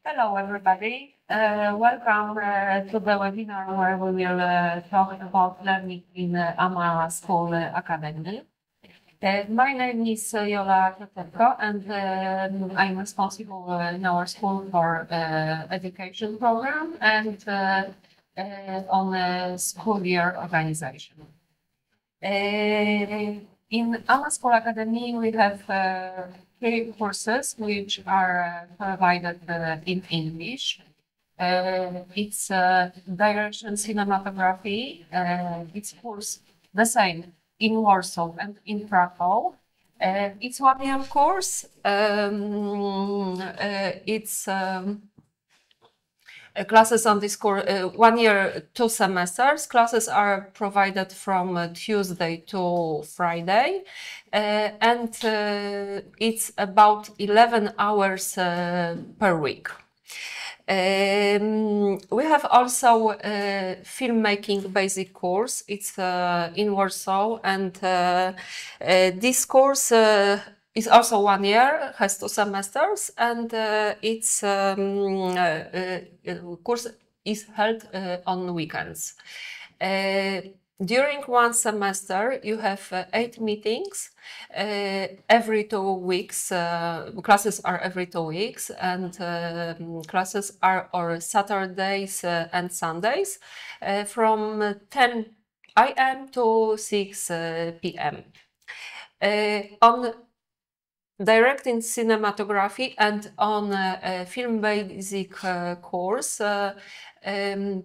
Hello, everybody. Welcome to the webinar where we will talk about learning in AMA School Academy. My name is Jola Kotelko, and I'm responsible in our school for education program and on school year organization. In our school academy, we have three courses which are provided in English. It's direction cinematography. It's course the same in Warsaw and in Krakow. It's 1 year course. It's classes on this course, 1 year, 2 semesters. Classes are provided from Tuesday to Friday, and it's about 11 hours per week. We have also a filmmaking basic course. It's in Warsaw, and this course is also 1 year, has 2 semesters, and its course is held on weekends. During 1 semester, you have 8 meetings every 2 weeks. Classes are every 2 weeks, and classes are on Saturdays and Sundays from 10 a.m. to 6 p.m. On directing cinematography and on film basic course,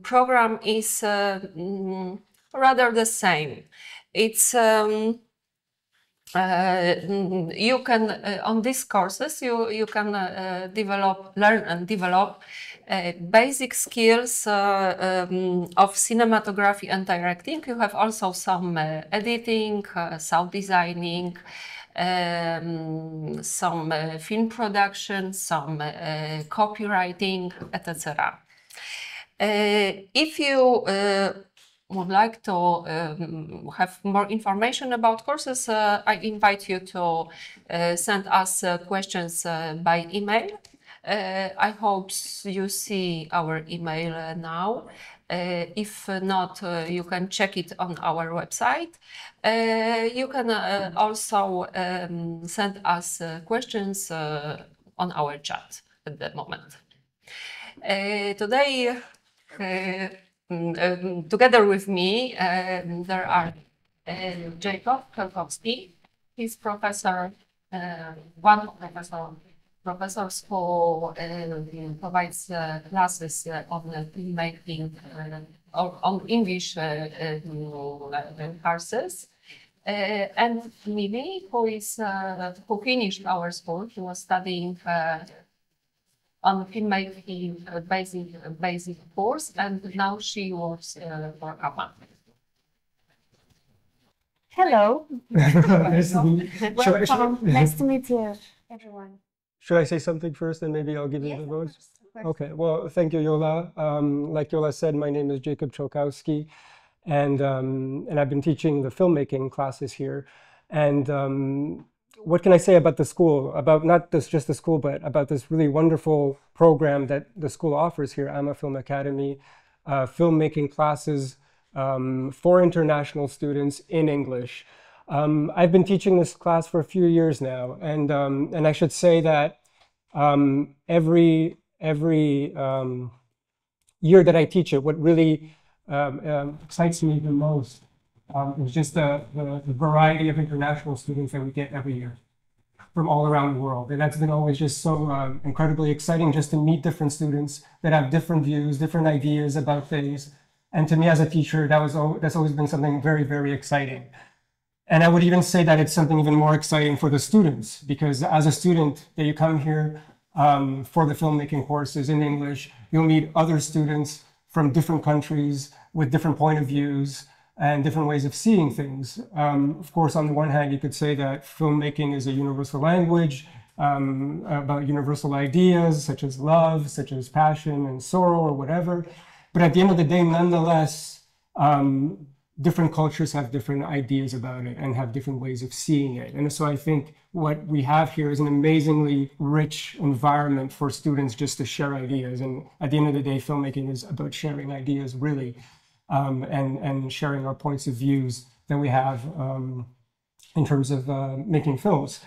program is rather the same. It's you can on these courses you can learn and develop basic skills of cinematography and directing. You have also some editing, sound designing, some film production, some copywriting, etc. If you would like to have more information about courses, I invite you to send us questions by email. I hope you see our email now. If not, you can check it on our website. You can also send us questions on our chat at the moment. Today, together with me, there are Jacob Kelkowski. He's professor, one professors who provides classes on filmmaking or on English courses. And Mimi, who finished our school, she was studying on filmmaking basic course, and now she works for AMA. Hello. Nice to meet you. Welcome. Nice to meet you, everyone. Should I say something first and maybe I'll give you the voice? Okay, well, thank you, Yola. Like Yola said, my name is Jacob Cholkowski, and I've been teaching the filmmaking classes here. And what can I say about the school? About not just the school, but about this really wonderful program that the school offers here, AMA Film Academy, filmmaking classes for international students in English. I've been teaching this class for a few years now, and I should say that every year that I teach it, what really excites me the most is just the variety of international students that we get every year from all around the world. And that's been always just so incredibly exciting, just to meet different students that have different views, different ideas about things. And to me as a teacher, that's always been something very, very exciting. And I would even say that it's something even more exciting for the students, because as a student that you come here for the filmmaking courses in English, you'll meet other students from different countries with different point of views and different ways of seeing things. Of course, on the one hand, you could say that filmmaking is a universal language about universal ideas, such as love, such as passion and sorrow or whatever. But at the end of the day, nonetheless, different cultures have different ideas about it and have different ways of seeing it. And so I think what we have here is an amazingly rich environment for students just to share ideas. And at the end of the day, filmmaking is about sharing ideas, really, and sharing our points of views that we have in terms of making films.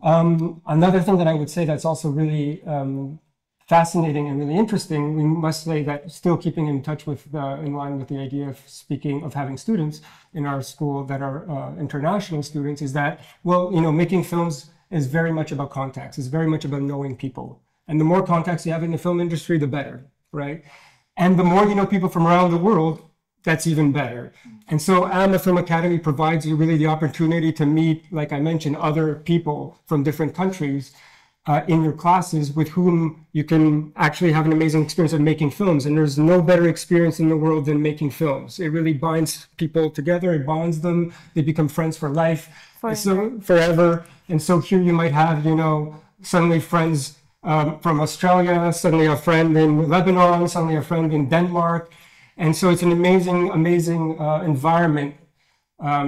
Another thing that I would say that's also really fascinating and really interesting, we must say that still keeping in touch with, in line with the idea of having students in our school that are international students, is that, well, making films is very much about contacts. It's very much about knowing people. And the more contacts you have in the film industry, the better, right? And the more you know people from around the world, that's even better. And so the Film Academy provides you really the opportunity to meet, like I mentioned, other people from different countries in your classes with whom you can actually have an amazing experience of making films. And there's no better experience in the world than making films. It really binds people together, it bonds them, they become friends for life, forever. And so here you might have, suddenly friends from Australia, suddenly a friend in Lebanon, suddenly a friend in Denmark. And so it's an amazing, amazing environment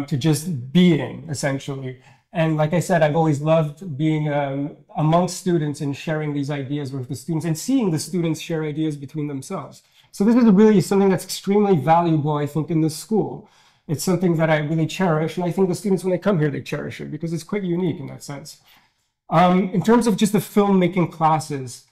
to just be in, essentially. And like I said, I've always loved being amongst students and sharing these ideas with the students and seeing the students share ideas between themselves. So this is really something that's extremely valuable, I think, in this school. It's something that I really cherish. And I think the students, when they come here, they cherish it because it's quite unique in that sense. In terms of just the filmmaking classes,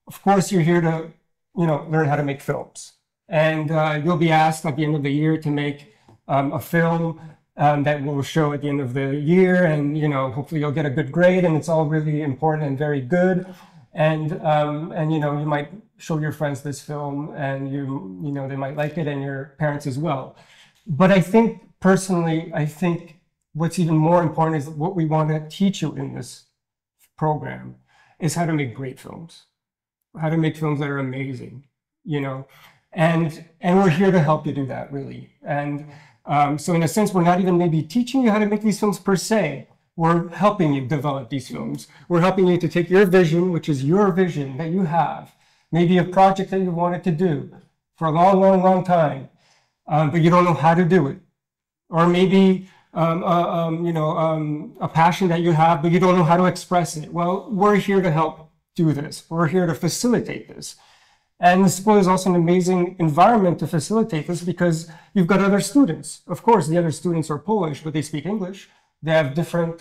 of course, you're here to, learn how to make films. And you'll be asked at the end of the year to make a film that will show at the end of the year, and hopefully you'll get a good grade, and it's all really important and very good. And you might show your friends this film, and they might like it, and your parents as well. But I think personally, what's even more important is what we want to teach you in this program is how to make great films, how to make films that are amazing, and we're here to help you do that, really. And so in a sense, we're not even maybe teaching you how to make these films per se. We're helping you develop these films. We're helping you to take your vision, which is your vision that you have, maybe a project that you wanted to do for a long, long, long time, but you don't know how to do it. Or maybe a passion that you have, but you don't know how to express it. Well, we're here to help do this. We're here to facilitate this. And the school is also an amazing environment to facilitate this because you've got other students. Of course, the other students are Polish, but they speak English. They have different,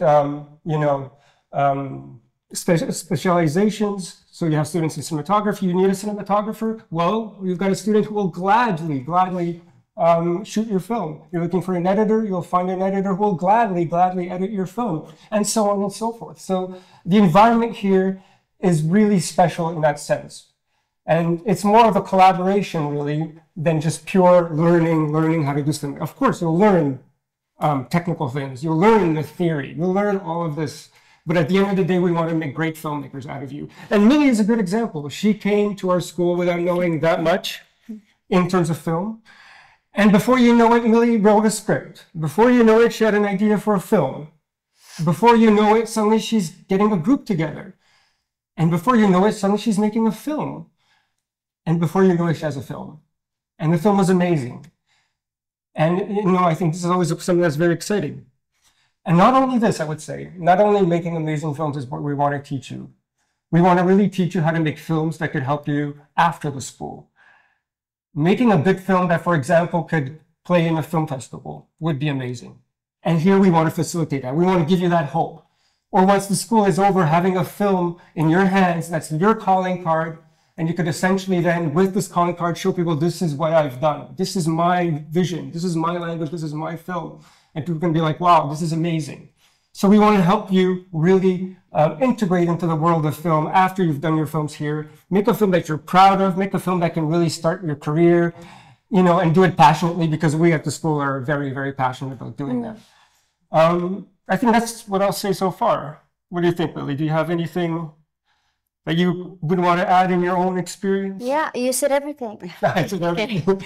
specializations. So you have students in cinematography. You need a cinematographer. Well, you've got a student who will gladly shoot your film. You're looking for an editor. You'll find an editor who will gladly edit your film, and so on and so forth. So the environment here is really special in that sense. And it's more of a collaboration, really, than just pure learning how to do something. Of course, you'll learn technical things. You'll learn the theory. You'll learn all of this. But at the end of the day, we want to make great filmmakers out of you. And Millie is a good example. She came to our school without knowing that much in terms of film. And before you know it, Millie wrote a script. Before you know it, she had an idea for a film. Before you know it, suddenly she's getting a group together. And before you know it, suddenly she's making a film. And before you know it, she has a film. And the film was amazing. And, I think this is always something that's very exciting. And not only this, I would say, not only making amazing films is what we want to teach you. We want to really teach you how to make films that could help you after the school. Making a good film that, for example, could play in a film festival would be amazing. And here we want to facilitate that. We want to give you that hope. Or once the school is over, having a film in your hands, that's your calling card. And you could essentially then, with this calling card, show people, this is what I've done. This is my vision. This is my language. This is my film. And people can be like, wow, this is amazing. So we want to help you really integrate into the world of film after you've done your films here. Make a film that you're proud of. Make a film that can really start your career, and do it passionately, because we at the school are very, very passionate about doing that. I think that's what I'll say so far. What do you think, Lily? Do you have anything that you would want to add in your own experience? Yeah, you said everything. I said everything.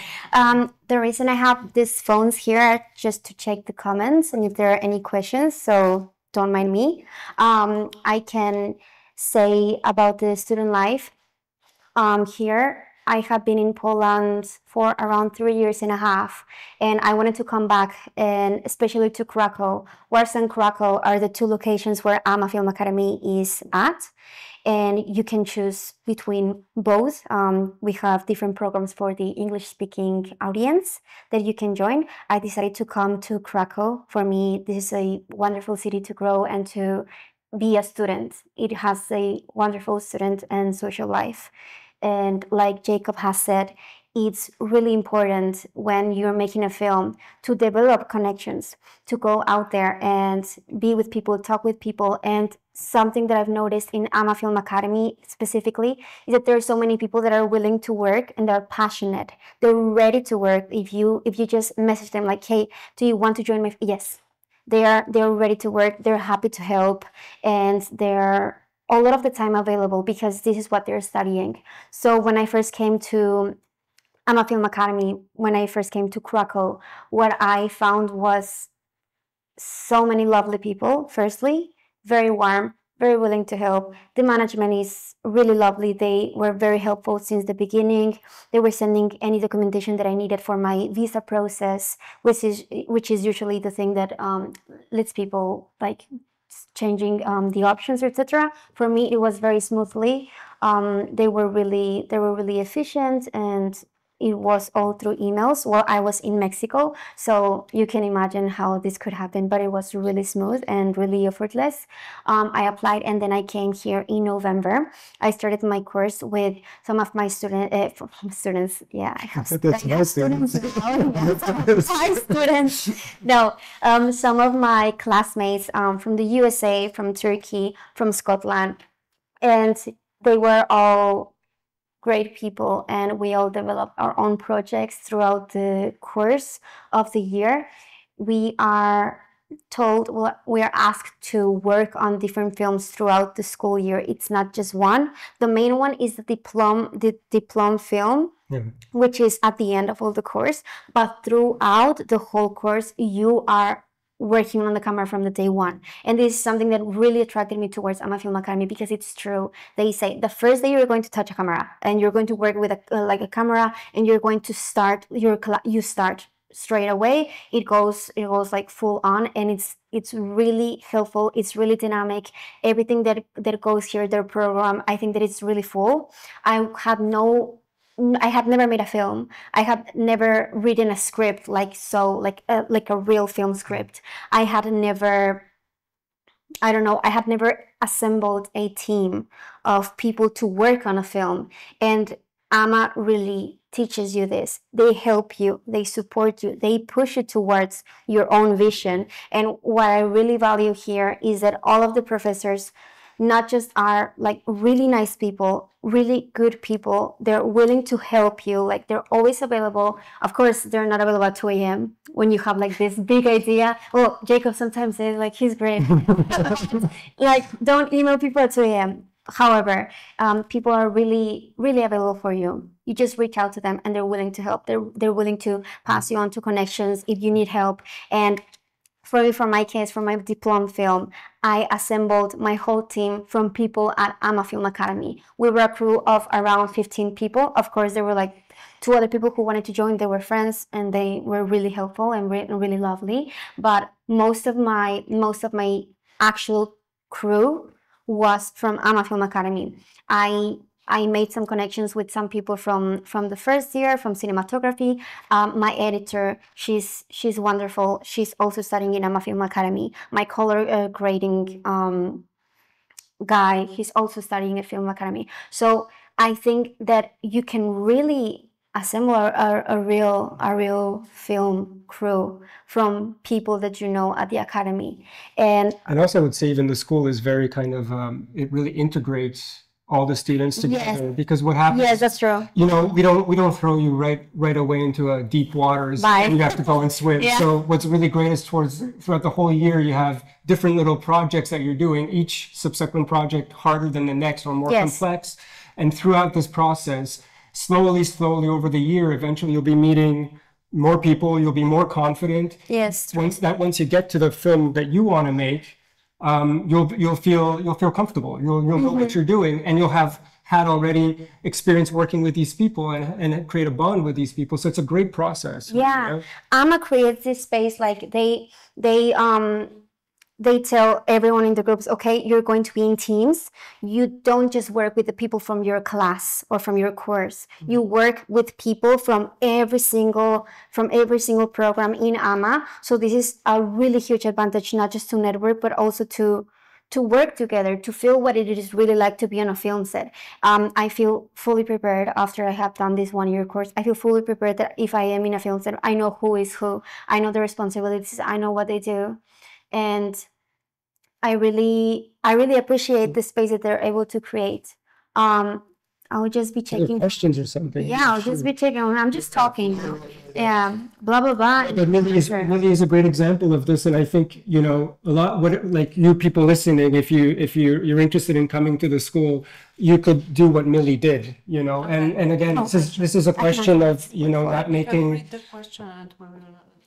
The reason I have these phones here are just to check the comments and if there are any questions, so don't mind me. I can say about the student life here. I have been in Poland for around 3 years and a half, and I wanted to come back, and especially to Krakow. Warsaw and Krakow are the two locations where AMA Film Academy is at, and you can choose between both. We have different programs for the English-speaking audience that you can join. I decided to come to Krakow. For me, this is a wonderful city to grow and to be a student. It has a wonderful student and social life. And like Jacob has said, it's really important when you're making a film to develop connections, to go out there and be with people, talk with people. And something that I've noticed in AMA Film Academy specifically is that there are so many people that are willing to work and they're passionate. They're ready to work. If you just message them like, hey, do you want to join my? Yes, they're ready to work. They're happy to help, and they're a lot of the time available because this is what they're studying. So when I first came to AMA Film Academy, when I first came to Krakow, what I found was so many lovely people. Firstly, very warm, very willing to help. The management is really lovely. They were very helpful since the beginning. They were sending any documentation that I needed for my visa process, which is usually the thing that leads people like changing the options, etc. For me, it was very smoothly. They were really efficient, and it was all through emails. Well, I was in Mexico, so you can imagine how this could happen, but it was really smooth and really effortless. I applied, and then I came here in November. I started my course with some of my students. Yeah, I have students. My students. No, some of my classmates from the USA, from Turkey, from Scotland, and they were all great people, and we all developed our own projects throughout the course of the year. We are told, well, we are asked to work on different films throughout the school year. It's not just one. The main one is the diploma film, which is at the end of all the course. But throughout the whole course, you are working on the camera from the day one. And this is something that really attracted me towards AMA Film Academy, because it's true. They say the first day you're going to touch a camera and you're going to work with a camera, and you're going to start you start straight away. It goes like full on, and it's really helpful. It's really dynamic. Everything that goes here, their program, I think that it's really full. I had never made a film. I had never written a script like a real film script. I had never assembled a team of people to work on a film. And AMA really teaches you this. They help you, they support you, they push you towards your own vision. And what I really value here is that all of the professors not just are like really nice people, really good people, they're willing to help you, like they're always available. Of course, they're not available at 2 a.m. when you have like this big idea. Well, Jacob sometimes says like he's great. Like, don't email people at 2 a.m. However, people are really, really available for you. You just reach out to them and they're willing to help. They're willing to pass you on to connections if you need help. And for me, for my case, for my diploma film, I assembled my whole team from people at AMA Film Academy. We were a crew of around 15 people. Of course, there were like 2 other people who wanted to join. They were friends and they were really helpful and really lovely. But most of my actual crew was from AMA Film Academy. I made some connections with some people from the first year, from cinematography. My editor, she's wonderful. She's also studying in AMA Film Academy. My color grading guy, he's also studying at Film Academy. So I think that you can really assemble a real film crew from people that you know at the academy. And also I would say even the school is very kind of, it really integrates all the students together. Yes. Because what happens? Yes, that's true. You know, we don't throw you right away into a deep waters. And you have to go and swim. Yeah. So what's really great is throughout the whole year you have different little projects that you're doing. Each subsequent project harder than the next or more complex. And throughout this process, slowly over the year, eventually you'll be meeting more people. You'll be more confident. Yes. Once you get to the film that you want to make, you'll feel comfortable. You'll know what you're doing, and you'll have had already experience working with these people and create a bond with these people. So it's a great process. Yeah, You know? AMA creates this space like they tell everyone in the groups, okay, you're going to be in teams. You don't just work with the people from your class or from your course. You work with people from every single program in AMA. So this is a really huge advantage, not just to network, but also to work together, to feel what it is really like to be on a film set. I feel fully prepared after I have done this 1-year course. I feel fully prepared that if I am in a film set, I know who is who. I know the responsibilities. I know what they do. And I really appreciate the space that they're able to create. I'll just be checking questions or something. Yeah, I'll just be checking. I'm just talking. Yeah, blah blah blah. But Millie is a great example of this, and I think a lot. Like you people listening, if you're interested in coming to the school, you could do what Millie did. And again, this is a question of not making. Read the question and we'll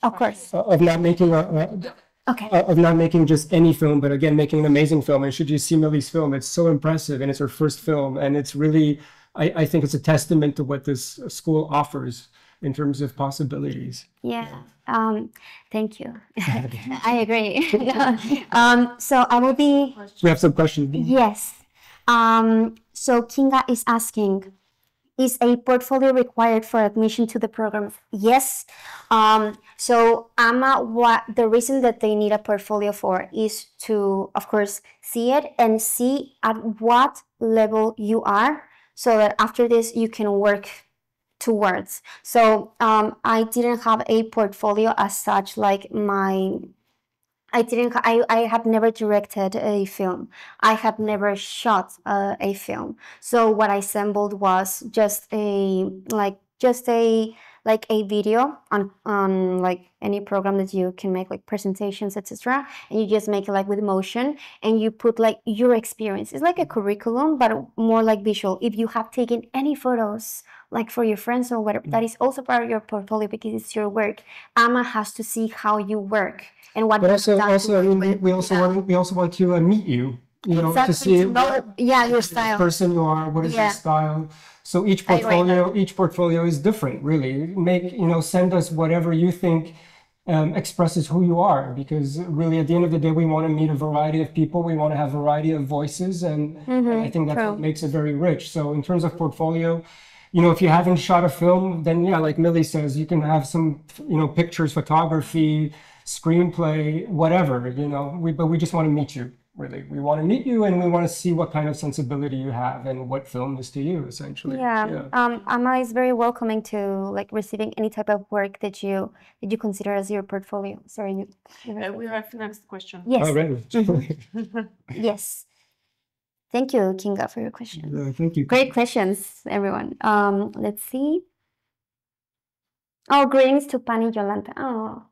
Of course. Of not making of not making just any film, but again making an amazing film. And should you see Millie's film, it's so impressive, and it's her first film, and it's really, I think it's a testament to what this school offers in terms of possibilities. Yeah. Thank you. I agree. So I will be. We have some questions. Yes. So Kinga is asking, is a portfolio required for admission to the program? Yes. So AMA, the reason that they need a portfolio for is to, of course, see it and see at what level you are, so that after this you can work towards. So I didn't have a portfolio as such, like I have never directed a film. I have never shot a film. So what I assembled was just a video on like any program that you can make, like presentations, etc. And you just make it like with motion, and you put like your experience. It's like a curriculum, but more like visual. If you have taken any photos, like for your friends or whatever, that is also part of your portfolio because it's your work. AMA has to see how you work. And what but also I mean, we also want to meet you, exactly, to see your style, person you are, what is your style. So each portfolio is different, really. Send us whatever you think expresses who you are, because really at the end of the day we want to meet a variety of people, we want to have a variety of voices, and I think that's what makes it very rich. So in terms of portfolio, if you haven't shot a film, then like Millie says, you can have some pictures, photography, screenplay, whatever, but we just want to meet you, really. We want to meet you, and we want to see what kind of sensibility you have and what film is to you, essentially. AMA is very welcoming to like receiving any type of work that you consider as your portfolio. Sorry. we have next question. Yes. Oh, really? Yes. Thank you, Kinga, for your question. Thank you. Great questions, everyone. Let's see. Oh, greetings to Pani Yolanta. Oh,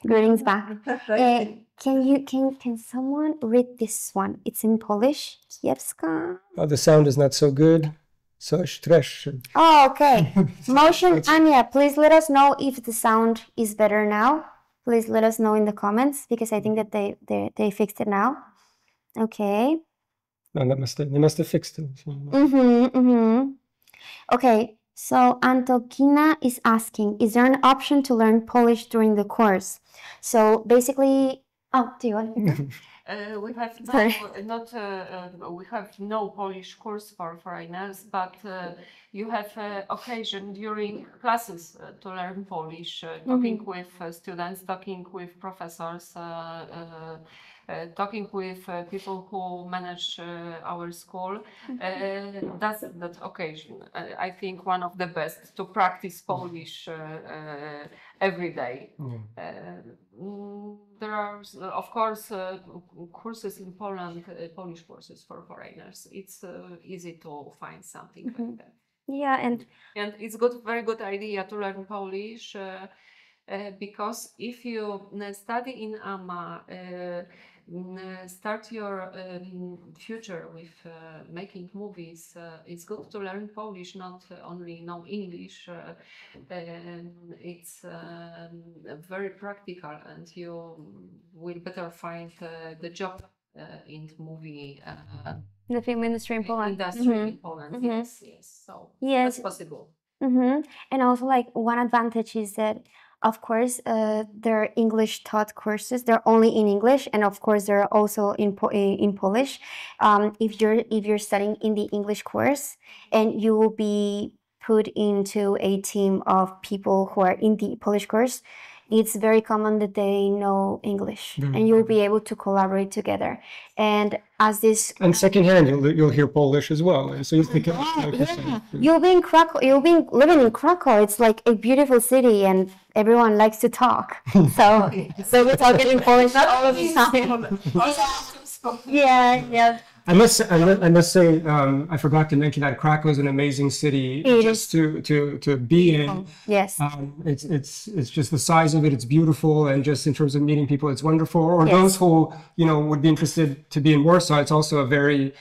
greetings back. Can someone read this one? It's in Polish. Kiepska. Oh, the sound is not so good. Coś też. Oh, okay. Motion Anya, please let us know if the sound is better now. Please let us know in the comments, because I think that they fixed it now. Okay. No, they must have fixed it. Okay, so Antokina is asking, is there an option to learn Polish during the course? So basically, do you want to? We have we have no Polish course for foreigners, but you have occasion during classes to learn Polish, talking with students, talking with professors, talking with people who manage our school. That's that occasion. I think one of the best to practice Polish every day. There are, of course, courses in Poland, Polish courses for foreigners. It's easy to find something like that. Yeah, and it's very good idea to learn Polish because if you study in AMA, start your future with making movies, it's good to learn Polish, not only know English. It's very practical, and you will better find the job in movie The film industry in Poland. industry in Poland. Mhm. Yes, yes. So Yes. that's possible. And also, like, one advantage is that, of course, there are English taught courses. They're only in English, and of course, they're also in Polish. If you're studying in the English course, and you will be put into a team of people who are in the Polish course, it's very common that they know English, and you'll be able to collaborate together. And as this And secondhand, you'll hear Polish as well, and so you speak it. You'll be in Krakow. You'll be living in Krakow. It's like a beautiful city, and everyone likes to talk. So we're talking in Polish all the time. Yeah. I must say, I forgot to mention that Krakow is an amazing city just to be in. Yes. It's just the size of it. It's beautiful, and just in terms of meeting people, it's wonderful. Or those who would be interested to be in Warsaw, it's also a very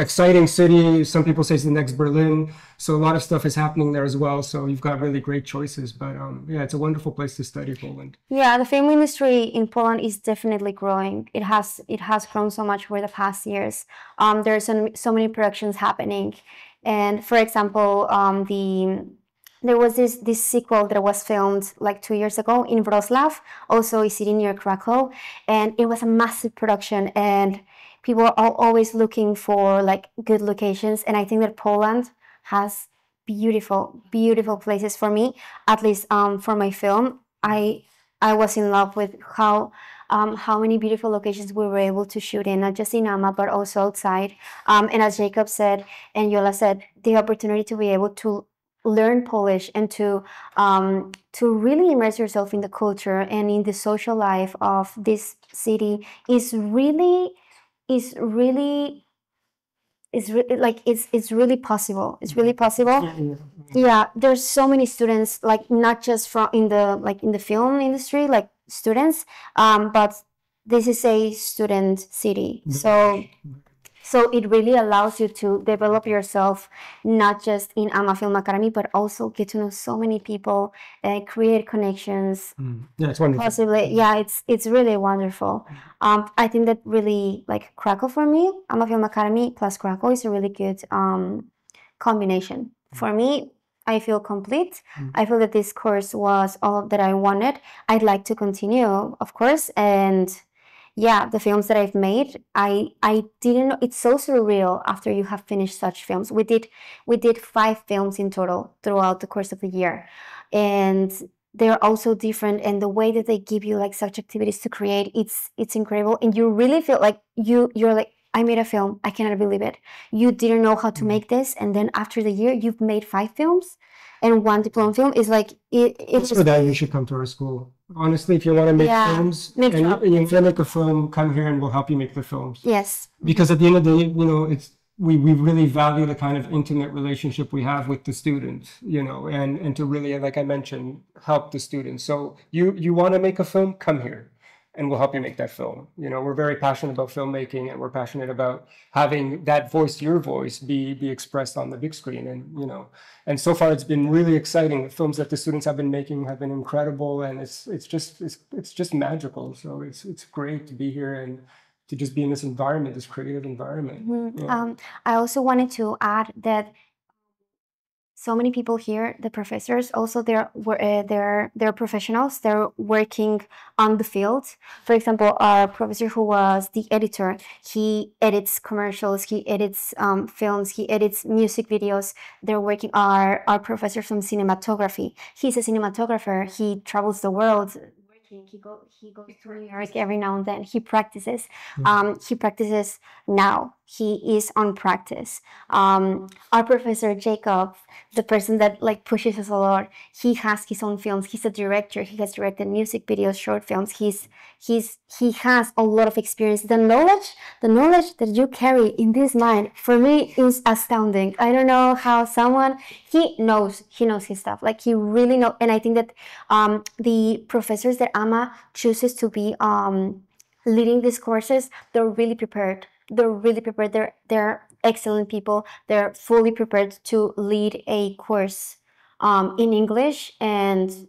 exciting city. Some people say it's the next Berlin. So a lot of stuff is happening there as well. So you've got really great choices. But yeah, it's a wonderful place to study, Poland. Yeah, the film industry in Poland is definitely growing. It has grown so much over the past years. There are so many productions happening, and for example, there was this sequel that was filmed like 2 years ago in Wrocław, also a city near Krakow, and it was a massive production. And people are always looking for like good locations, and I think that Poland has beautiful places. For me, at least for my film, I was in love with how many beautiful locations we were able to shoot in, not just in Ama but also outside. And as Jacob said and Yola said, the opportunity to be able to learn Polish and to really immerse yourself in the culture and in the social life of this city is really possible. It's really possible. Yeah, there's so many students, like not just from in the film industry, like students, but this is a student city. So it really allows you to develop yourself, not just in AMA Film Academy, but also get to know so many people, create connections. Yeah, it's wonderful. Possibly, yeah, it's really wonderful. I think that really, like Krakow for me, AMA Film Academy plus Krakow is a really good combination. For me, I feel complete. I feel that this course was all that I wanted. I'd like to continue, of course, and yeah, the films that I've made, I didn't know. It's so surreal after you have finished such films. We did 5 films in total throughout the course of the year, and they're also different. And the way that they give you like such activities to create, it's incredible. And you really feel like you're like, I made a film. I cannot believe it. You didn't know how to make this, and then after the year, you've made 5 films, and 1 diploma film is like it's. For that, you should come to our school. Honestly, if you want to make films and you want to make a film, come here and we'll help you make the films. Yes. Because at the end of the day, it's we really value the kind of intimate relationship we have with the students, and to really, like I mentioned, help the students. So you want to make a film, come here and we'll help you make that film. We're very passionate about filmmaking, and we're passionate about having that voice, your voice, be expressed on the big screen. And so far it's been really exciting. The films that the students have been making have been incredible, and it's just magical. So it's great to be here and to just be in this environment, this creative environment. Yeah. I also wanted to add that so many people here, the professors, also they're professionals. They're working on the field. For example, our professor who was the editor, he edits commercials, he edits films, he edits music videos. They're working. Our professor from cinematography, he's a cinematographer. He travels the world. He goes to New York every now and then. He practices. He practices now. He is on practice. Our professor Jacob, the person that like pushes us a lot, he has his own films. He's a director. He has directed music videos, short films. He has a lot of experience. The knowledge that you carry in this mind, for me, is astounding. I don't know how someone he knows his stuff. Like he really knows. And I think that the professors that AMA chooses to be leading these courses, they're really prepared. They're excellent people. They're fully prepared to lead a course in English, and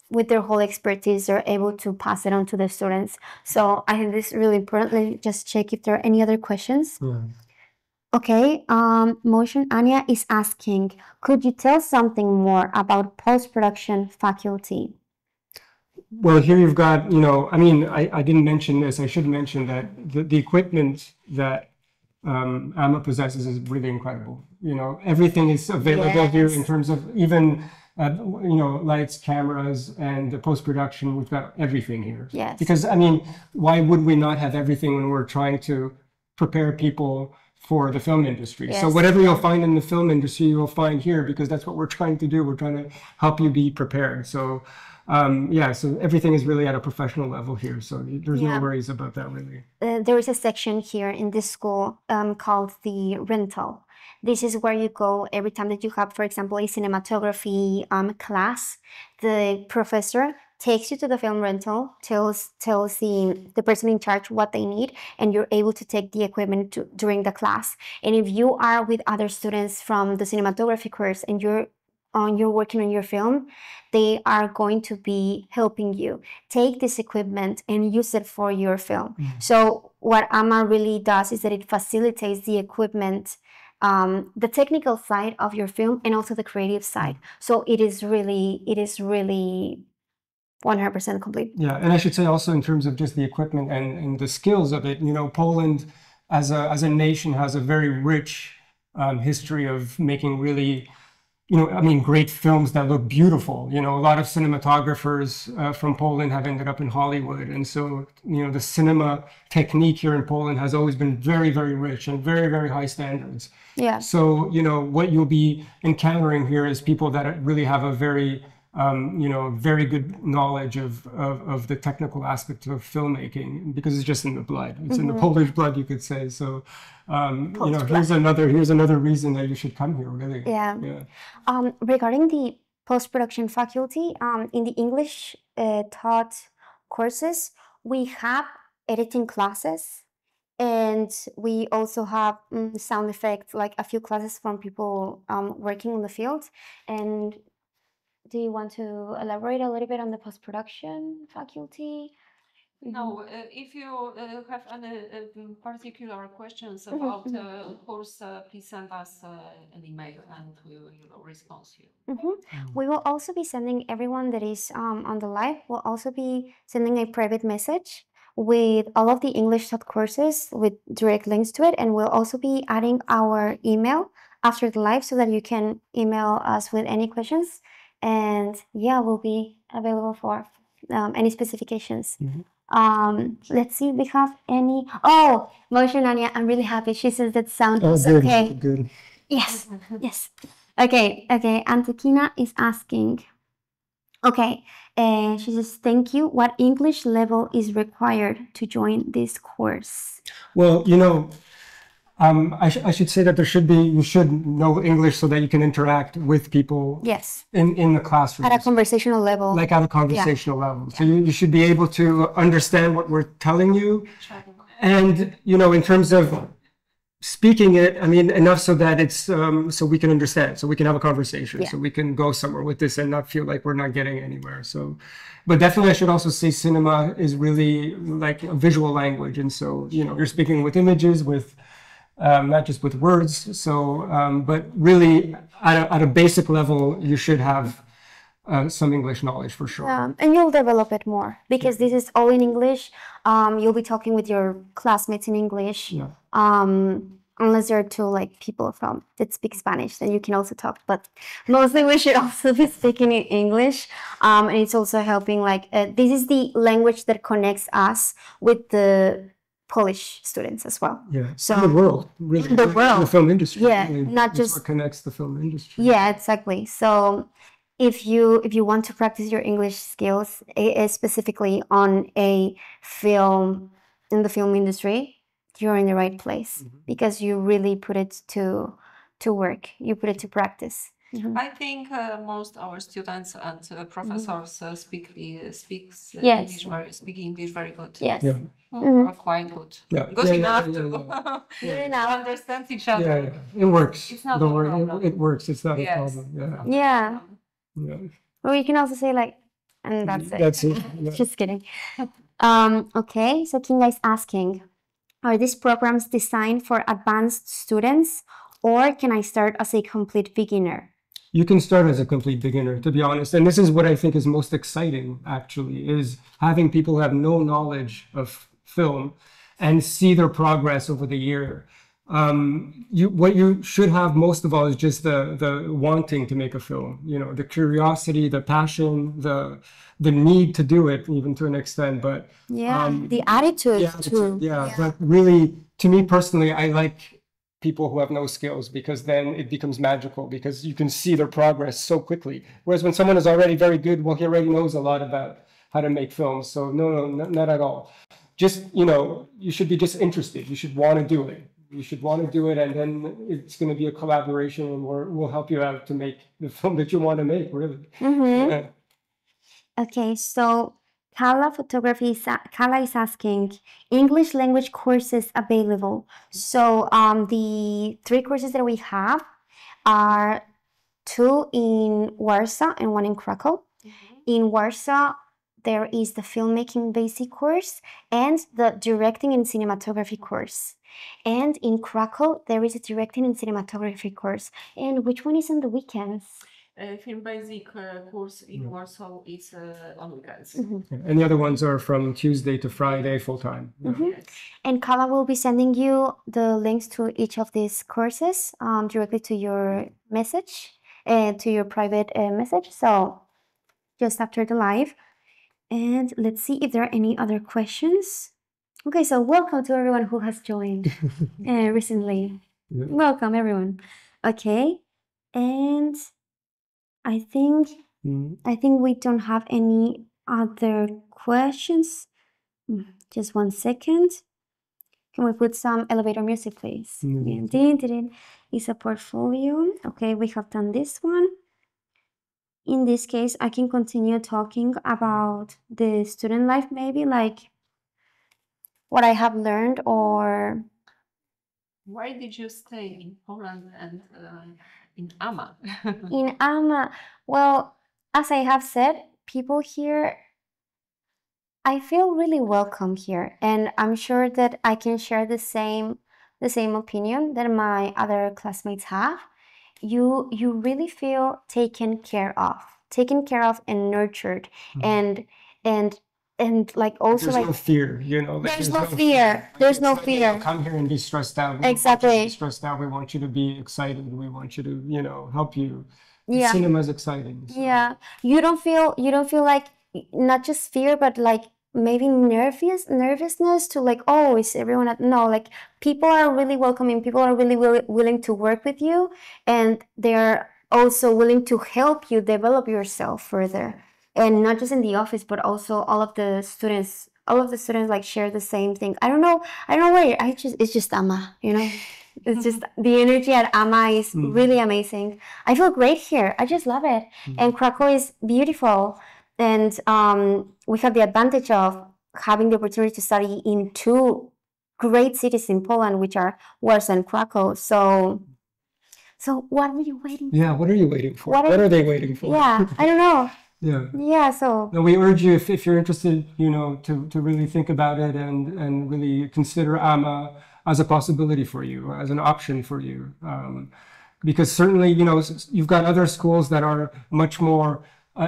with their whole expertise, they're able to pass it on to the students. So I think this is really important. Let me just check if there are any other questions. Yeah. Okay, Motion Anya is asking, could you tell something more about post-production faculty? Well, here you've got, I mean, I didn't mention this. I should mention that the equipment that AMA possesses is really incredible. Everything is available here in Yes. terms of even, lights, cameras, and the post-production. We've got everything here. Yes. Because, I mean, why would we not have everything when we're trying to prepare people for the film industry? So Yes. whatever you'll find in the film industry, you'll find here, because that's what we're trying to do. We're trying to help you be prepared. So so everything is really at a professional level here. So there's no Yeah. worries about that, really. There is a section here in this school called the rental. This is where you go every time that you have, for example, a cinematography class. The professor takes you to the film rental, tells the person in charge what they need, and you're able to take the equipment during the class. And if you are with other students from the cinematography course and you're working on your film, they are going to be helping you take this equipment and use it for your film. So what AMA really does is that it facilitates the equipment, the technical side of your film and also the creative side. So it is really 100% complete. Yeah, and I should say also in terms of just the equipment and the skills of it, Poland as a nation has a very rich history of making really, great films that look beautiful. A lot of cinematographers from Poland have ended up in Hollywood. And so, the cinema technique here in Poland has always been very, very rich and very, very high standards. Yeah. So, what you'll be encountering here is people that really have a very, very good knowledge of the technical aspect of filmmaking, because it's just in the blood. It's in the Polish blood, you could say. So, here's another reason that you should come here, really. Yeah. Regarding the post-production faculty, in the English taught courses, we have editing classes, and we also have sound effects, like a few classes from people working in the field. And do you want to elaborate a little bit on the post-production faculty? No, if you have any particular questions about course, please send us an email and we will respond to you. We will also be sending everyone that is on the live, we'll also be sending a private message with all of the English taught courses with direct links to it, and we'll also be adding our email after the live so that you can email us with any questions. And yeah, we'll be available for any specifications. Let's see if we have any. Oh, Motion Anya, I'm really happy. She says that sound is okay. Good. Yes, yes. Okay. Antikina is asking. Okay, she says, thank you. What English level is required to join this course? Well, I should say that you should know English so that you can interact with people. Yes. In the classroom. At a conversational level. Like at a conversational level. So you should be able to understand what we're telling you. And, in terms of speaking it, enough so that it's, so we can understand, so we can have a conversation, so we can go somewhere with this and not feel like we're not getting anywhere. So, but definitely I should also say cinema is really like a visual language. And so, you're speaking with images, with, not just with words. So, but really at a basic level, you should have some English knowledge for sure. Yeah, and you'll develop it more because this is all in English. You'll be talking with your classmates in English. Yeah. Unless there are two people that speak Spanish, then you can also talk. But mostly we should also be speaking in English. And it's also helping this is the language that connects us with the Polish students as well. Yeah. So the world, really. The world. The film industry. Yeah, really, not that's just what connects the film industry. Yeah, exactly. So if you want to practice your English skills, specifically on a film in the film industry, you're in the right place because you really put it to work. You put it to practice. I think most our students and professors speak Yes. English very good. Yes. Yeah. Are quite good. Yeah. Good Yeah, enough yeah, to Good enough. understand each other. Yeah, it works. It's not Don't a worry, problem. it works. It's not a Yes. problem. Yeah. Yeah. Yeah. Or you can also say and that's it. That's it. Yeah. Just kidding. Okay, so Kinga is asking, Are these programs designed for advanced students, or can I start as a complete beginner? You can start as a complete beginner, to be honest. And this is what I think is most exciting, actually, is having people who have no knowledge of film and see their progress over the year. What you should have most of all is just the wanting to make a film, the curiosity, the passion, the need to do it, even to an extent. But the attitude yeah, too. yeah. But really, to me personally, I like people who have no skills, because then it becomes magical, because you can see their progress so quickly. Whereas when someone is already very good, well, he already knows a lot about how to make films. So no, not at all. Just, you should be just interested. You should want to do it. You should want to do it, and then it's going to be a collaboration, and we'll help you out to make the film that you want to make, really. Yeah. Okay, so Kala is asking, English language courses available. So the 3 courses that we have are 2 in Warsaw and 1 in Krakow. In Warsaw, there is the filmmaking basic course and the directing and cinematography course. And in Krakow, there is a directing and cinematography course. And which one is on the weekends? Film basic course in Warsaw is on weekends. And the other ones are from Tuesday to Friday, full time. Yeah. And Kala will be sending you the links to each of these courses directly to your message, to your private message. So just after the live. And let's see if there are any other questions. Okay, so welcome to everyone who has joined recently. Yeah. Welcome, everyone. Okay, and I think we don't have any other questions. Just 1 second. Can we put some elevator music, please? Is a portfolio. Okay, we have done this one. In this case, I can continue talking about the student life, maybe like what I have learned, or Why did you stay in Poland and in AMA? in AMA. Well, as I have said, people here, I feel really welcome here, and I'm sure that I can share the same opinion that my other classmates have. You really feel taken care of and nurtured, and like also There's like no fear, there's no fear. There's no fear. Come here and be stressed out. Exactly. We want you to be stressed out. We want you to be excited. We want you to, help you. Yeah. Cinema's exciting. So. Yeah. You don't feel like not just fear, but like maybe nervousness to like, oh, is everyone no, like people are really welcoming. People are really willing to work with you, and they're also willing to help you develop yourself further. And not just in the office, but also all of the students like share the same thing. I don't know where it's just AMA, It's just the energy at AMA is really amazing. I feel great here. I just love it. And Krakow is beautiful. And we have the advantage of having the opportunity to study in 2 great cities in Poland, which are Warsaw and Krakow. So what are you waiting for? Yeah, what are you waiting for? What are they waiting for? Yeah, I don't know. Yeah, so no, we urge you, if you're interested, to really think about it and really consider AMA as a possibility for you, as an option for you. Because certainly, you've got other schools that are much more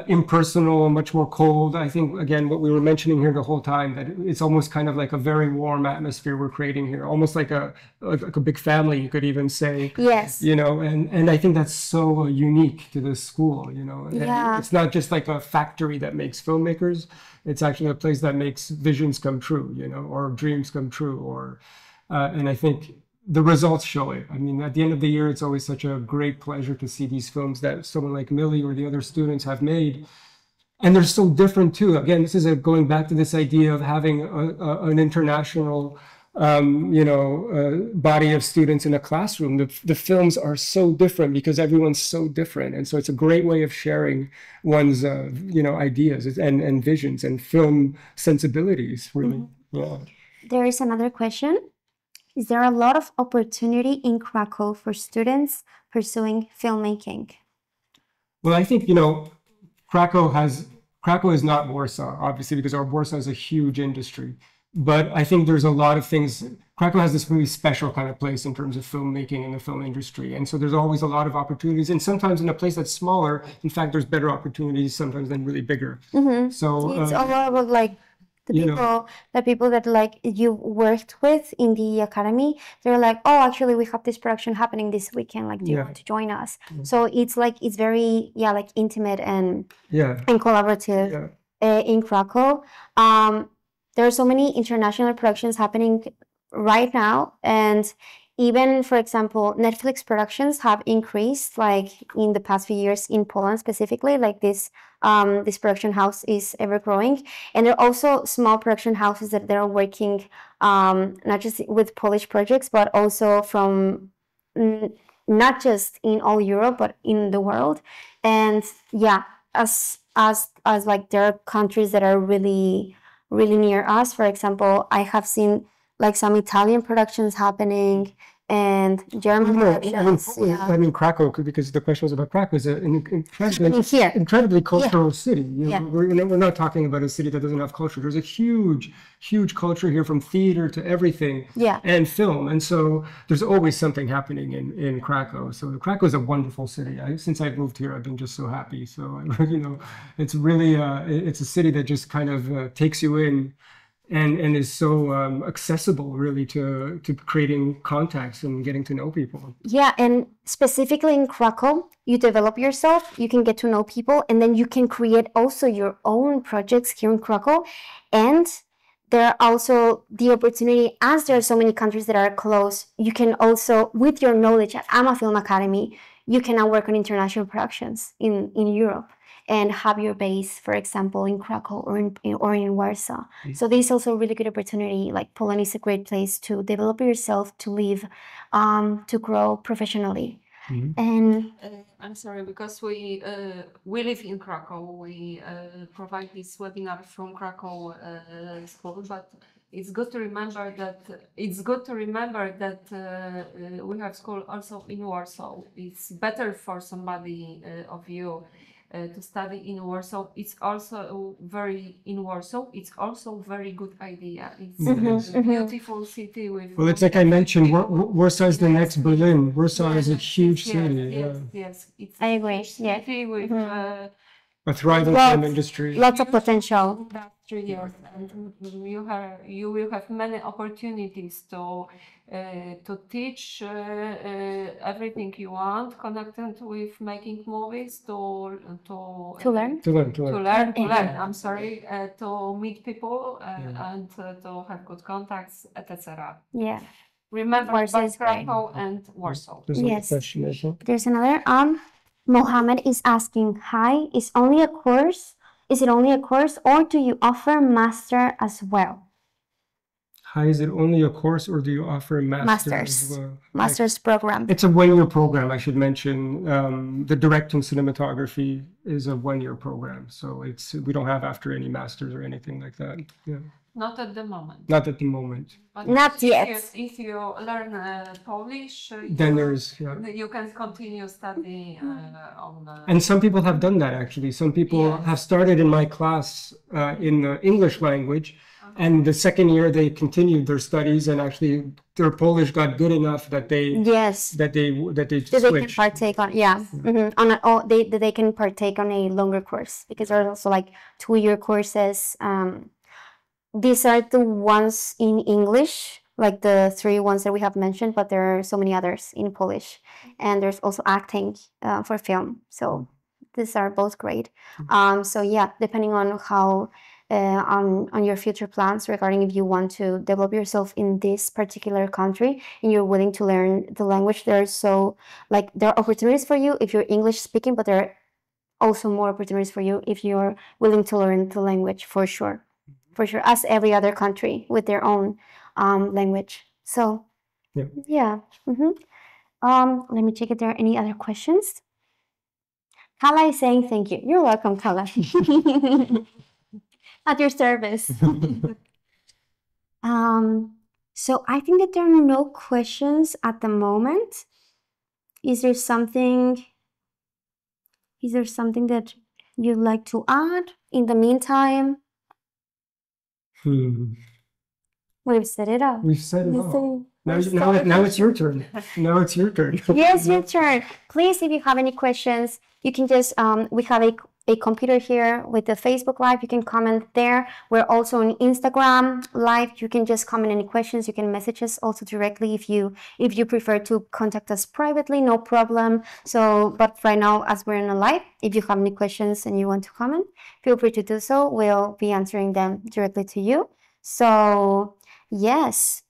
impersonal, much more cold. I think, again, what we were mentioning here the whole time, that it's almost kind of like a very warm atmosphere we're creating here, almost like a big family, you could even say. Yes. And I think that's so unique to this school, Yeah. And it's not just like a factory that makes filmmakers. It's actually a place that makes visions come true, or dreams come true, and I think the results show it. I mean, at the end of the year, it's always such a great pleasure to see these films that someone like Millie or the other students have made. And they're so different too. Again, this is going back to this idea of having an international, body of students in a classroom. The films are so different because everyone's so different. And so it's a great way of sharing one's, ideas and visions and film sensibilities, really. Yeah. There is another question. Is there a lot of opportunity in Krakow for students pursuing filmmaking? Well, I think, Krakow is not Warsaw, obviously, because our Warsaw is a huge industry. But I think there's a lot of things. Krakow has this really special kind of place in terms of filmmaking and the film industry. And so there's always a lot of opportunities. And sometimes in a place that's smaller, in fact, there's better opportunities sometimes than really bigger. So, It's all about like the people that like you worked with in the academy. They're like, oh, actually, we have this production happening this weekend. Like, do you want to join us? So it's like it's very like intimate and collaborative in Krakow. There are so many international productions happening right now, and even, for example, Netflix productions have increased like in the past few years in Poland specifically. Like this production house is ever growing, and there are also small production houses that are working not just with Polish projects, but also from not just in all Europe, but in the world. And yeah, as like there are countries that are really near us. For example, I have seen like some Italian productions happening and German productions. I mean, Krakow, because the question was about Krakow, is an incredibly cultural city. We're not talking about a city that doesn't have culture. There's a huge culture here, from theater to everything, and film. And so there's always something happening in Krakow. So Krakow is a wonderful city. Since I've moved here, I've been just so happy. So, it's really, it's a city that just kind of takes you in. And is so accessible, really, to creating contacts and getting to know people. Yeah, and specifically in Krakow, you develop yourself, you can get to know people, and then you can create also your own projects here in Krakow. And there are also the opportunity, as there are so many countries that are close, you can also, with your knowledge at AMA Film Academy, you can now work on international productions in Europe and have your base, for example, in Krakow or in Warsaw. So this is also a really good opportunity. Like Poland is a great place to develop yourself, to live, to grow professionally. And I'm sorry, because we live in Krakow. We provide this webinar from Krakow school, but it's good to remember that we have school also in Warsaw. It's better for somebody of you to study in Warsaw. It's also It's also very good idea. It's a beautiful city with. Well, it's like I mentioned, Warsaw is the next Berlin. Warsaw is a huge city. Yes. It's I agree. city with a thriving film industry. Lots of potential. Yes, and you will have many opportunities to teach everything you want connected with making movies, to learn. I'm sorry, to meet people and to have good contacts, etc. Yeah. Remember Krakow and Warsaw. Yes. There's another. Mohammed is asking, hi, is it only a course or do you offer master as well? Hi, is it only a course or do you offer masters as well? Master's program. It's a one-year program, I should mention. The directing cinematography is a one-year program. So we don't have after any masters or anything like that. Yeah. Not at the moment. Not at the moment. But not yet. If you learn Polish, then you can continue studying on. And some people have done that actually. Some people have started in my class in the English language, and the second year they continued their studies, and actually their Polish got good enough that they can partake on they can partake on a longer course, because there are also like 2-year courses. These are the ones in English, like the 3 ones that we have mentioned, but there are so many others in Polish. And there's also acting for film. So these are both great. So yeah, depending on how, on your future plans regarding if you want to develop yourself in this particular country and you're willing to learn the language, there are opportunities for you if you're English speaking, but there are also more opportunities for you if you're willing to learn the language, for sure. For sure, as every other country with their own language. So, yeah. Let me check if there are any other questions. Kala is saying thank you. You're welcome, Kala. At your service. So I think that there are no questions at the moment. Is there something that you'd like to add in the meantime? We've set it up. We've set it up. Now, We've now, set it now up. it's your turn. Now it's your turn. Yes, your turn. Please, if you have any questions, you can just, we have a computer here with the Facebook Live. You can comment there. We're also on Instagram Live. You can just comment any questions. You can message us also directly if you prefer to contact us privately, no problem. So, but right now, as we're in a live, if you have any questions and you want to comment, feel free to do so. We'll be answering them directly to you. So, yes.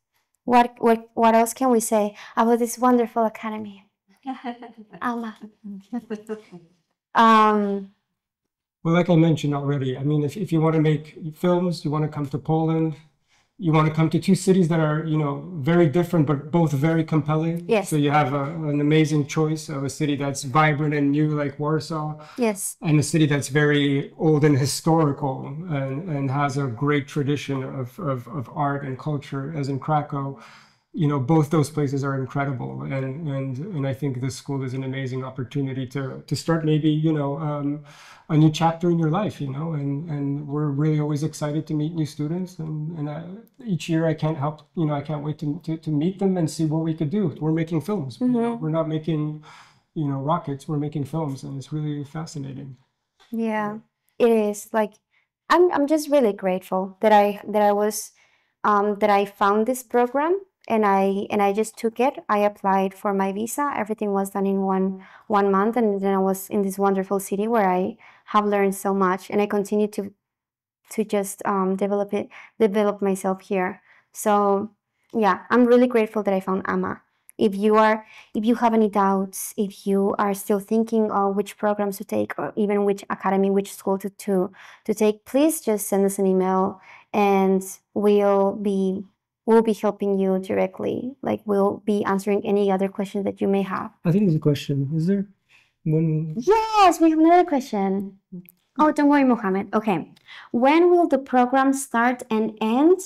What else can we say about this wonderful academy? Alma. Well, like I mentioned already, I mean, if you want to make films, you want to come to Poland, you want to come to two cities that are, very different, but both very compelling. Yes. So you have an amazing choice of a city that's vibrant and new like Warsaw. Yes. And a city that's very old and historical and has a great tradition of art and culture, as in Krakow. Both those places are incredible, and I think this school is an amazing opportunity to start maybe a new chapter in your life, and we're really always excited to meet new students, and each year I can't wait to meet them and see what we could do. We're making films. Mm-hmm. We're not making rockets. We're making films, and it's really fascinating. Yeah, it is. Like, I'm just really grateful that I found this program. And I just took it. I applied for my visa. Everything was done in one month, and then I was in this wonderful city where I have learned so much, and I continue to just develop myself here. So yeah, I'm really grateful that I found AMA. If you have any doubts, if you are still thinking of which programs to take, or even which academy, which school to take, please just send us an email, and we'll be helping you directly. Like, we'll be answering any other questions that you may have. I think there's a question. Is there one? Yes, we have another question. Oh, don't worry, Mohammed. Okay. When will the program start and end?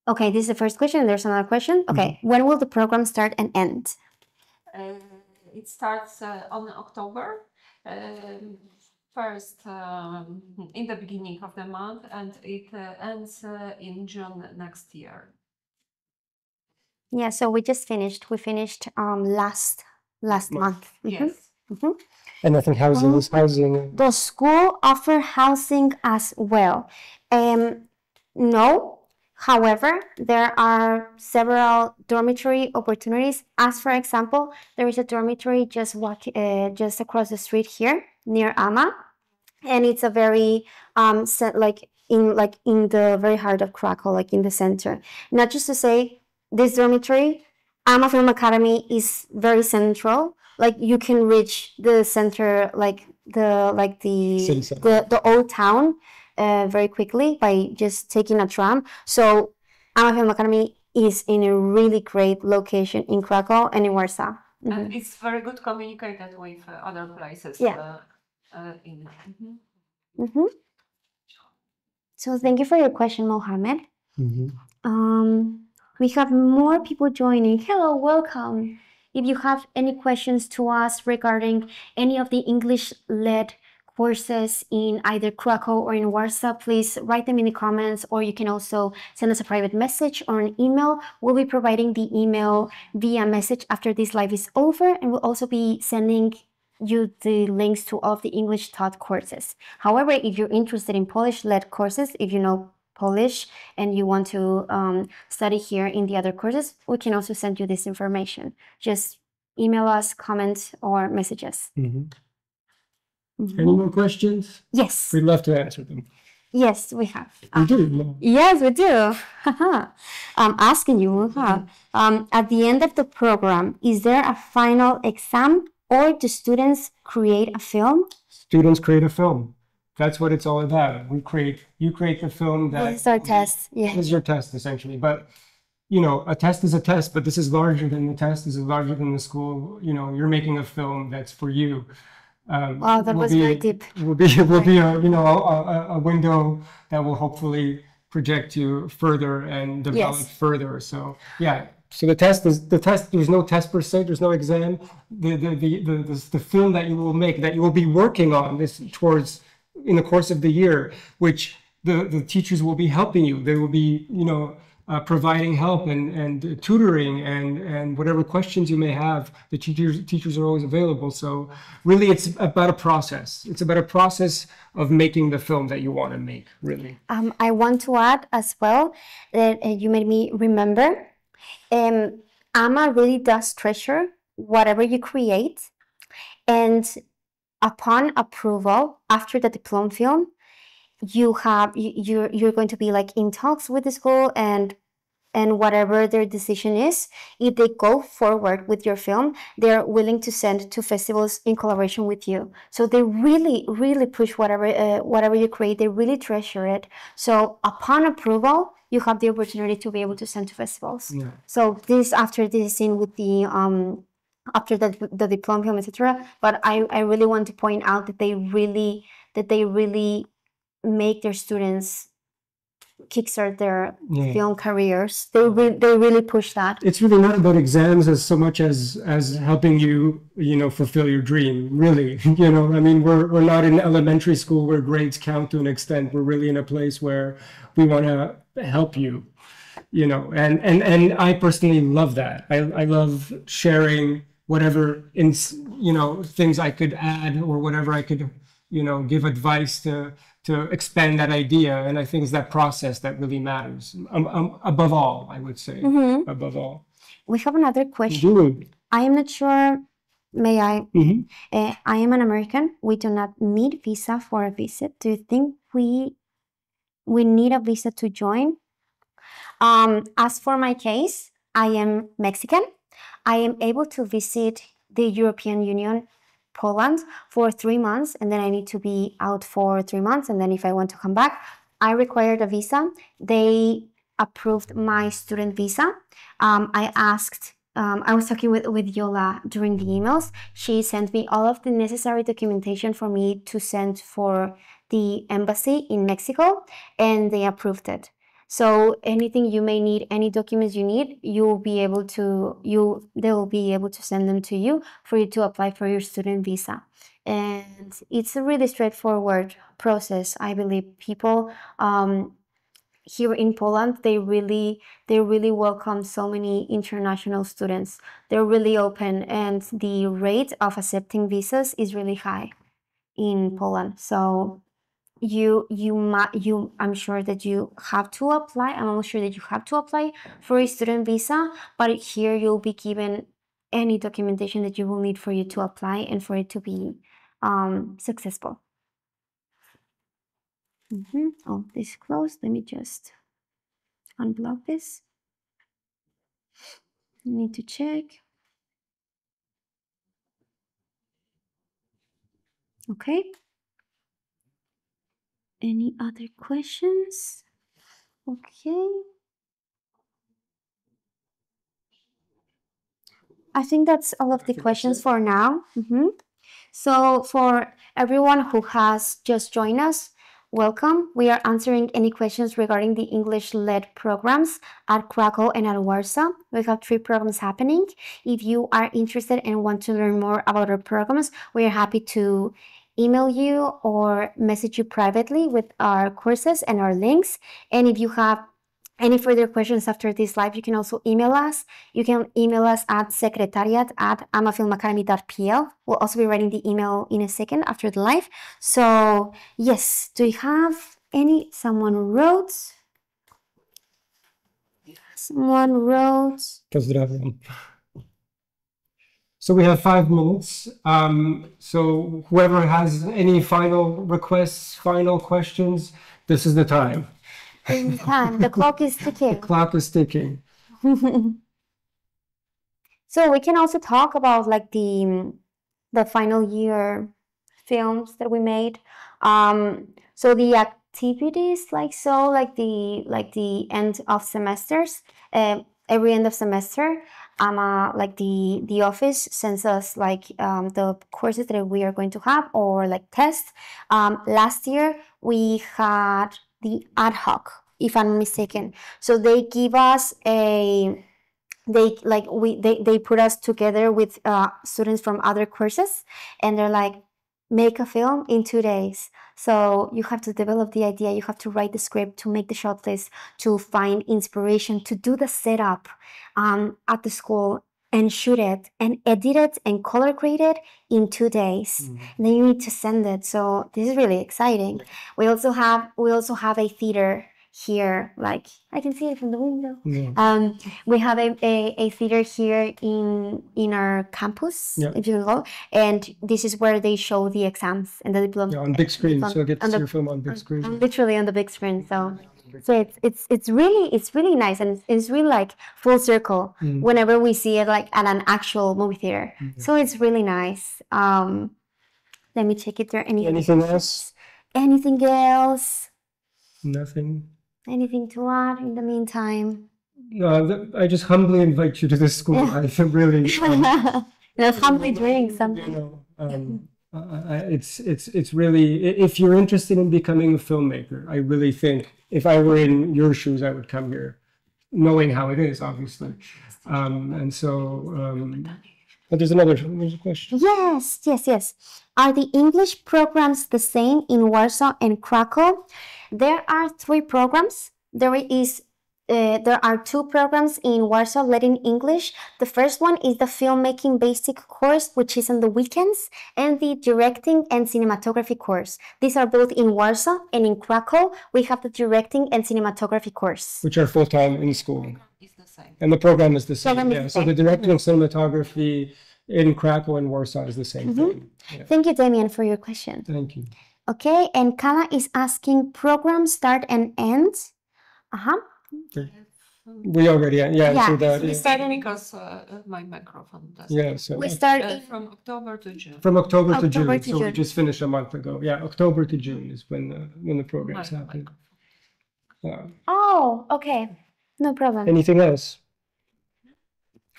Okay, this is the first question. There's another question. Okay. Mm-hmm. When will the program start and end? It starts on October. First in the beginning of the month, and it ends in June next year. Yeah, so we just finished. We finished last month. Mm-hmm. Yes. Mm-hmm. And I think housing is housing. The school offer housing as well. No. However, there are several dormitory opportunities. As for example, there is a dormitory just across the street here near AMA, and it's a very in the very heart of Krakow, like in the center. Not just to say, this dormitory, AMA Film Academy, is very central. Like, you can reach the center, the old town, very quickly by just taking a tram. So AMA Film Academy is in a really great location in Krakow and in Warsaw. Mm-hmm. And it's very good communicated with other places. Yeah. Mm-hmm. So thank you for your question, Mohammed. Mm-hmm. We have more people joining. Hello, welcome. If you have any questions to us regarding any of the English-led courses in either Krakow or in Warsaw, please write them in the comments, or you can also send us a private message or an email. We'll be providing the email via message after this live is over, and we'll also be sending you the links to all of the English taught courses. However, if you're interested in Polish-led courses, if you know Polish and you want to study here in the other courses, we can also send you this information. Just email us, comment, or message us. Mm-hmm. Mm-hmm. Any more questions? Yes. We'd love to answer them. Yes, we have. We do? Yes, we do. I'm asking you. At the end of the program, is there a final exam, or do students create a film? Students create a film. That's what it's all about. You create the film that... This is our test. Yeah. This is your test, essentially. But, a test is a test, but this is larger than the test. This is larger than the school. You're making a film that's for you. Wow, that was very deep. Will be a window that will hopefully project you further and develop further. So yeah. So the test. There's no test per se. There's no exam. The film that you will make, that you will be working on in the course of the year, which the teachers will be helping you. They will be providing help and tutoring and whatever questions you may have. The teachers are always available. So really, it's about a process. It's about a process of making the film that you want to make, really. I want to add as well that you made me remember, AMA really does treasure whatever you create, and upon approval after the diploma film, you're going to be like in talks with the school, and whatever their decision is, if they go forward with your film, they're willing to send to festivals in collaboration with you. So they really, really push whatever you create. They really treasure it. So upon approval, you have the opportunity to be able to send to festivals. Yeah. So after this scene with the after the diploma film, etc. But I really want to point out that they really make their students kickstart their film careers. They really push that. It's really not about exams as so much as helping you, fulfill your dream. Really, I mean, we're not in elementary school where grades count to an extent. We're really in a place where we want to help you, and I personally love that. I love sharing whatever things I could add or whatever I could, give advice to expand that idea. And I think it's that process that really matters. Above all, I would say. Mm-hmm. Above all. We have another question. I am not sure. May I? Mm-hmm. I am an American. We do not need visa for a visit. Do you think we need a visa to join? As for my case, I am Mexican. I am able to visit the European Union, Poland, for 3 months, and then I need to be out for 3 months, and then if I want to come back, I required a visa. They approved my student visa. I asked, I was talking with Yola during the emails. She sent me all of the necessary documentation for me to send for the embassy in Mexico, and they approved it. So anything you may need, any documents you need, they will be able to send them to you for you to apply for your student visa. And it's a really straightforward process. I believe people here in Poland, they really welcome so many international students. They're really open, and the rate of accepting visas is really high in Poland. So I'm sure that you have to apply. I'm almost sure that you have to apply for a student visa, but here you'll be given any documentation that you will need for you to apply and for it to be successful. Oh, this is closed. Let me just unblock this. I need to check. Okay. Any other questions? Okay. I think that's all of the questions for now. So for everyone who has just joined us, welcome. We are answering any questions regarding the English-led programs at Krakow and at Warsaw. We have 3 programs happening. If you are interested and want to learn more about our programs, we are happy to email you or message you privately with our courses and our links. And if you have any further questions after this live, you can also email us. You can email us at secretariat@amafilmacademy.pl. We'll also be writing the email in a second after the live. So yes, do you have any? Someone wrote. Pozdrawiam. So we have 5 minutes. So whoever has any final requests, final questions, this is the time. In time. The clock is ticking. The clock is ticking. So we can also talk about like the final year films that we made. So the activities like the end of semesters. Every end of semester, like the office sends us like the courses that we are going to have or like tests. Last year we had the ad hoc, if I'm mistaken. So they give us they put us together with students from other courses, and they're like, make a film in 2 days. So you have to develop the idea, you have to write the script, to make the short list, to find inspiration, to do the setup at the school and shoot it and edit it and color grade it in 2 days. And then you need to send it. So this is really exciting. We also have a theater here, like I can see it from the window. We have a theater here in our campus, if you will, and this is where they show the exams and the diploma. On big screen, so get to see your film on big screen. Literally on the big screen. So it's really nice, and it's really like full circle whenever we see it like at an actual movie theater. So it's really nice. Let me check if there are anything else. Anything else? Nothing. Anything to add in the meantime? No, I just humbly invite you to this school. I feel really humbly doing something. You know, it's really, if you're interested in becoming a filmmaker, I really think if I were in your shoes, I would come here, knowing how it is, obviously. And so, but there's a question. Yes. Are the English programs the same in Warsaw and Krakow? There are 3 programs. There are 2 programs in Warsaw learning English. The first one is the filmmaking basic course, which is on the weekends, and the directing and cinematography course. These are both in Warsaw, and in Krakow, we have the directing and cinematography course, which are full-time in school. It's the same. And the program is the same. So the directing and cinematography in Krakow and Warsaw is the same thing. Yeah. Thank you, Damien, for your question. Thank you. Okay, and Kala is asking program start and end. We already answered that. We started because my microphone doesn't. Yeah, so we started from October to June. From October to October June. to So we June. just finished a month ago. Yeah, October to June is when the programs happen. Oh, okay. No problem. Anything else?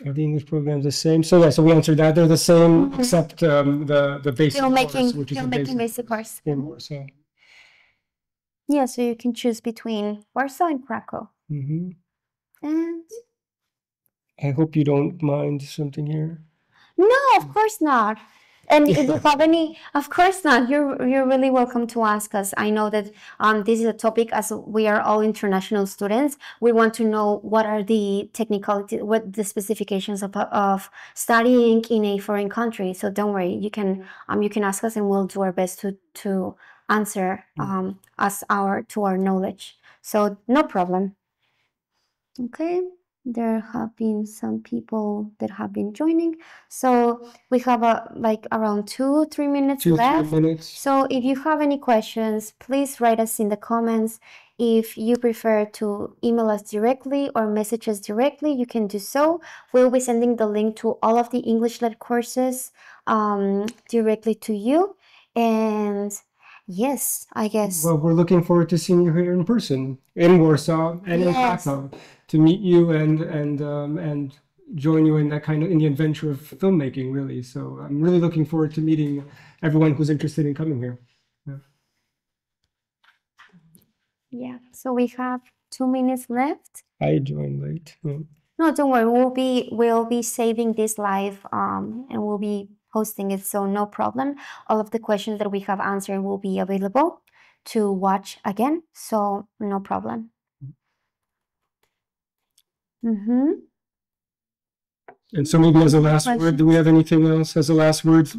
Are the English programs the same? So so we answered that. They're the same except the basic course, which is the basic course. in Warsaw. Yeah, so you can choose between Warsaw and Krakow. And I hope you don't mind something here. no, of course not. And if you have any, of course not. You're really welcome to ask us. I know that this is a topic, as we are all international students. We want to know what are the technicalities, what the specifications of studying in a foreign country. So don't worry, you can ask us, and we'll do our best to answer to our knowledge. So no problem. Okay. There have been some people that have been joining. So we have around 2-3 minutes left. 2-3 minutes. So if you have any questions, please write us in the comments. If you prefer to email us directly or message us directly, you can do so. We'll be sending the link to all of the English-led courses directly to you. And yes, I guess. Well, we're looking forward to seeing you here in person in Warsaw and in Krakow, to meet you and join you in that in the adventure of filmmaking, really. So I'm really looking forward to meeting everyone who's interested in coming here. Yeah. So we have 2 minutes left. I joined late. No, don't worry. We'll be saving this live and we'll be posting it, so no problem. All of the questions that we have answered will be available to watch again, so no problem. And so maybe as a last word, do we have anything else as a last word?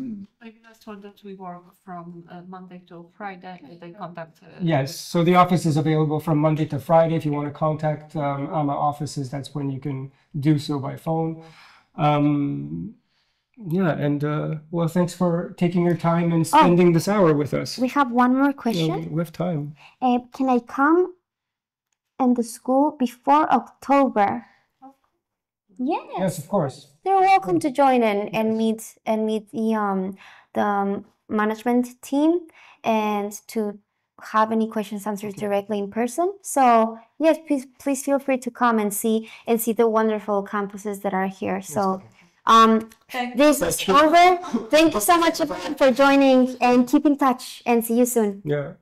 Maybe last word that we work from Monday to Friday. They contact. Yes, so the office is available from Monday to Friday. If you want to contact our offices, that's when you can do so by phone. Yeah, and well, thanks for taking your time and spending this hour with us. We have one more question. We have time. Can I come in the school before October? Yes, of course. They're welcome to join in and meet the management team and to have any questions answered directly in person. So yes, please feel free to come and see the wonderful campuses that are here. So this is over. Thank you so much for joining, and keep in touch, and see you soon. Yeah.